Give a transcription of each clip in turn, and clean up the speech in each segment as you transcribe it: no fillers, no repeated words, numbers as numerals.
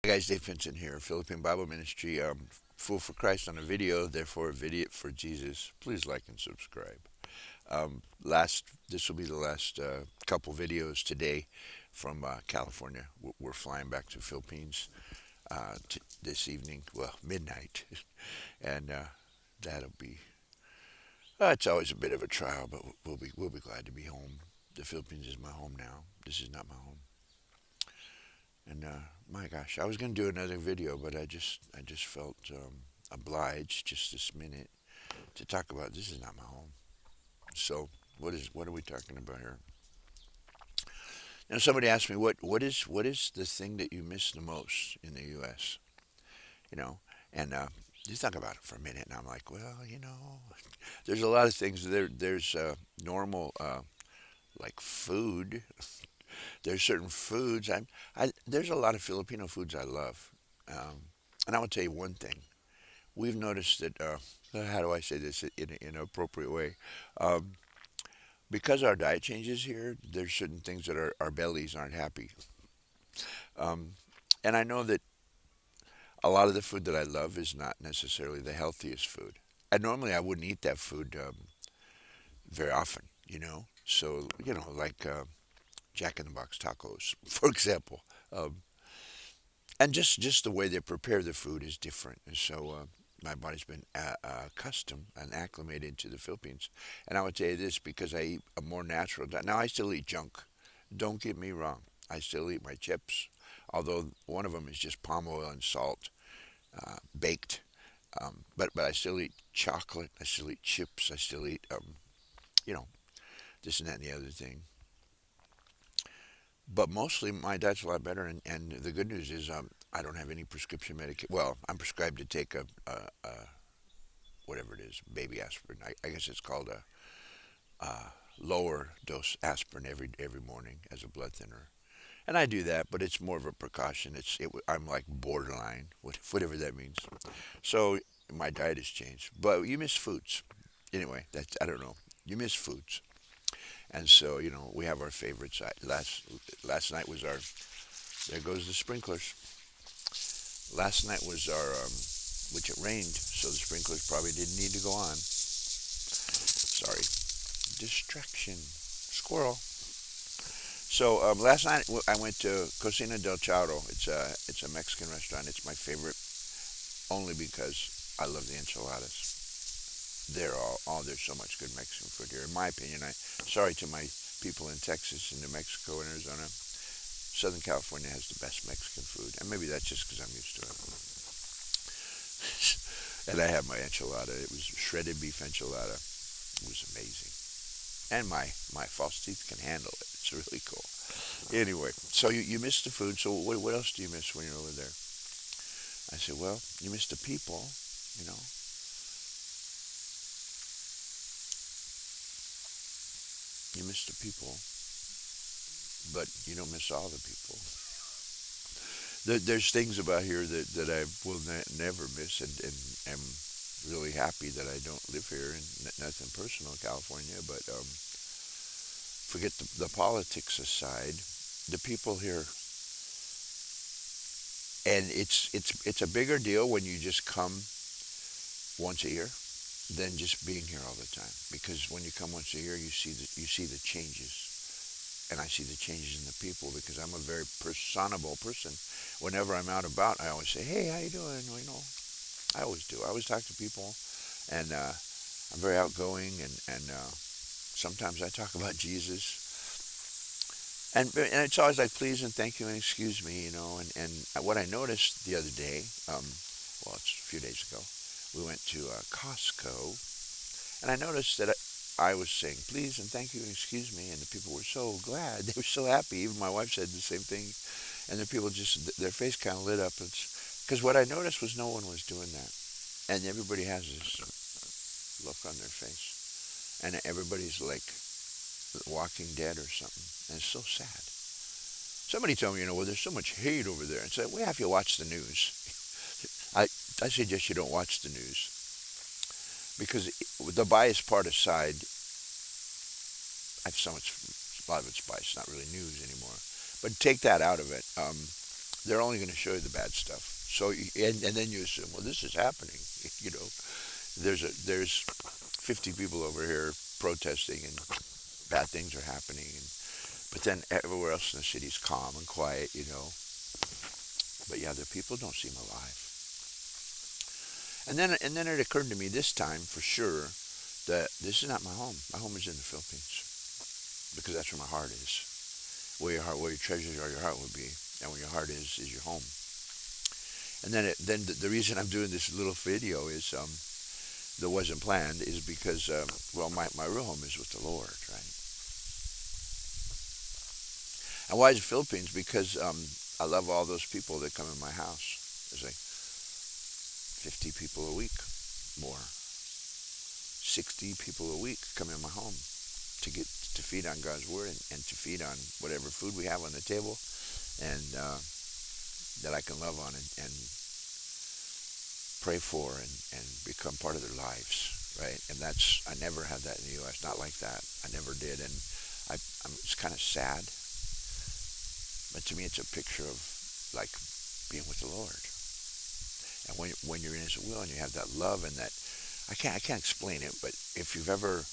Hi guys, Dave Pinson here, Philippine Bible Ministry. Fool for Christ on a video, therefore a video for Jesus. Please like and subscribe. This will be the last couple videos today from California. We're flying back to Philippines this evening, well, midnight, and that'll be. It's always a bit of a trial, but we'll be glad to be home. The Philippines is my home now. This is not my home. And my gosh, I was gonna do another video, but I just felt obliged just this minute to talk about this is not my home. So what are we talking about here? Now somebody asked me what is the thing that you miss the most in the U.S. You know, and just think about it for a minute, and I'm like, well, there's a lot of things there. There's normal like food. There's certain foods. There's a lot of Filipino foods I love, and I will tell you one thing. We've noticed that. How do I say this in an appropriate way? Um, because our diet changes here, there's certain things that our bellies aren't happy. Um, and I know that a lot of the food that I love is not necessarily the healthiest food. And normally I wouldn't eat that food very often, you know. So like Jack in the Box tacos, for example. And just the way they prepare the food is different. And so my body's been accustomed and acclimated to the Philippines. And I would tell you this because I eat a more natural diet. Now I still eat junk. Don't get me wrong. I still eat my chips, although one of them is just palm oil and salt baked. But I still eat chocolate. I still eat chips. I still eat you know this and that and the other thing. But mostly my diet's a lot better, and the good news is I don't have any prescription medication. Well, I'm prescribed to take a whatever it is, baby aspirin. I guess it's called a lower dose aspirin every morning as a blood thinner, and I do that, but it's more of a precaution. I'm like borderline, whatever that means. So my diet has changed, but you miss foods. Anyway, that's I don't know. You miss foods, and so we have our favorites. Last night was our. There goes the sprinklers. Last night was our, which it rained, so the sprinklers probably didn't need to go on. Sorry, distraction, squirrel. So last night I went to Cocina del Charo. It's a Mexican restaurant. It's my favorite only because I love the enchiladas. There's so much good Mexican food here. In my opinion, sorry to my people in Texas and New Mexico and Arizona. Southern California has the best Mexican food, and maybe that's just because I'm used to it. And I had my enchilada. It was shredded beef enchilada. It was amazing, and my false teeth can handle it. It's really cool. Anyway, so you miss the food. So what else do you miss when you're over there? I said, well, you miss the people. You know, you miss the people, but you don't miss all the people. There's things about here that I will never miss, and am really happy that I don't live here. And nothing personal in California, but forget the politics aside, the people here, and it's a bigger deal when you just come once a year than just being here all the time. Because when you come once a year, you see the changes, and I see the changes in the people because I'm a very personable person. Whenever I'm out about, I always say, "Hey, how you doing?" I always do. I always talk to people, and I'm very outgoing, and sometimes I talk about Jesus, and it's always like please and thank you and excuse me, and what I noticed the other day, well, it's a few days ago, we went to Costco, and I noticed that I was saying please and thank you and excuse me, and the people were so glad. They were so happy. Even my wife said the same thing, and the people just their face kind of lit up. Because what I noticed was no one was doing that, and everybody has this look on their face, and everybody's like Walking Dead or something, and it's so sad. Somebody told me, well, there's so much hate over there, and said, well, if you watch the news, I I suggest you don't watch the news because the bias part aside, I've so much a lot of it's biased, not really news anymore. But take that out of it. they're only going to show you the bad stuff. So and then you assume, well, this is happening. You know, there's 50 people over here protesting and bad things are happening, and but then everywhere else in the city is calm and quiet. You know, but yeah, the people don't seem alive. And then it occurred to me this time for sure that this is not my home. My home is in the Philippines because that's where my heart is. Where your treasures are, your heart will be, and where your heart is your home. And then the reason I'm doing this little video is that wasn't planned is because well my real home is with the Lord, right? And why is the Philippines? Because I love all those people that come in my house. There's like 50 people a week, more 60 people a week come in my home to get to feed on God's word and to feed on whatever food we have on the table, and that I can love on and pray for and become part of their lives, right? And that's I never had that in the U.S. Not like that. I never did, and it's kind of sad, but to me it's a picture of like being with the Lord. And when you're in His will and you have that love and that I can't explain it, but if you've ever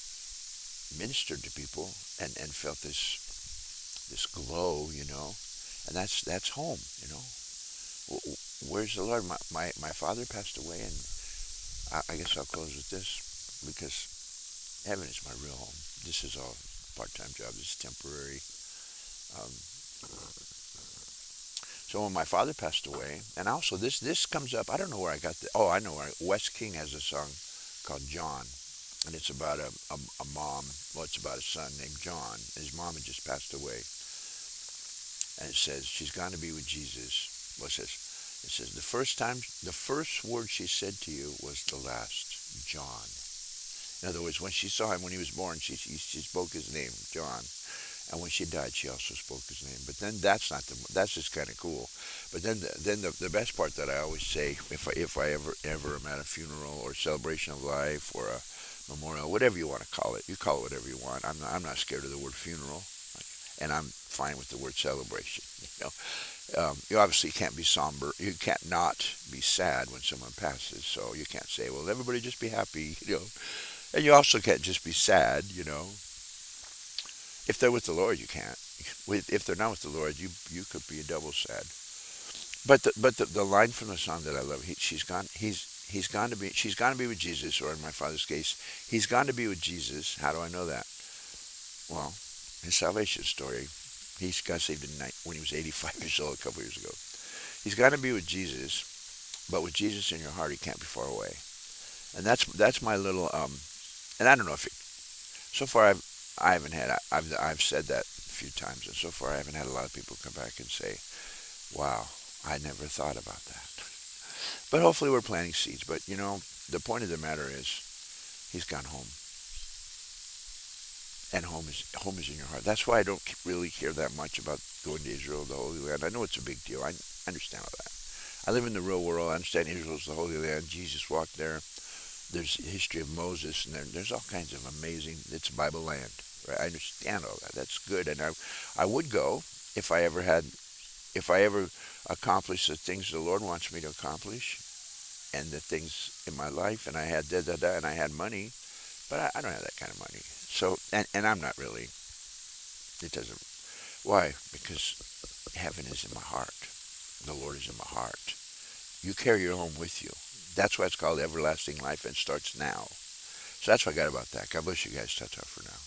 ministered to people and felt this glow, you know, and that's home, you know. Where's the Lord? My father passed away, and I guess I'll close with this because heaven is my real home. This is all part-time job. This is temporary. Um, so when my father passed away, and also this comes up. I don't know where I got the. Oh, I know where. Wes King has a song called John, and it's about a mom. Well, it's about a son named John. His mom had just passed away, and it says she's gone to be with Jesus. Well, it says the first word she said to you was the last, John. In other words, when she saw him when he was born, she spoke his name, John. And when she died, she also spoke his name. But then that's just kind of cool. But then the best part that I always say, if I ever am at a funeral or celebration of life or a memorial, whatever you want to call it, you call it whatever you want. I'm not scared of the word funeral, and I'm fine with the word celebration. You know, you obviously can't be somber. You can't not be sad when someone passes. So you can't say, well, everybody just be happy. You know, and you also can't just be sad. You know, if they're with the Lord, you can't. If they're not with the Lord, you could be double sad. But the line from the song that I love, he's gone to be she's gone to be with Jesus, or in my father's case, he's gone to be with Jesus. How do I know that? Well, his salvation story. He got saved when he was 85 years old a couple years ago. He's got to be with Jesus, but with Jesus in your heart, he can't be far away. And that's my little and I don't know if so far I haven't had I've said that a few times, and so far I haven't had a lot of people come back and say, "Wow, I never thought about that." But hopefully we're planting seeds. But you know, the point of the matter is, he's gone home, and home is in your heart. That's why I don't really care that much about going to Israel, the Holy Land. I know it's a big deal. I understand all that. I live in the real world. I understand Israel's the Holy Land. Jesus walked there. There's a history of Moses, and there's all kinds of amazing. It's Bible land, right? I understand all that. That's good, and I would go if I ever had, if I ever accomplished the things the Lord wants me to accomplish, and the things in my life, and I had da da da, and I had money, but I don't have that kind of money. So, and I'm not really. It doesn't. Why? Because heaven is in my heart. The Lord is in my heart. You carry your home with you. That's why it's called everlasting life and starts now. So that's what I got about that. God bless you guys. Ta-ta for now.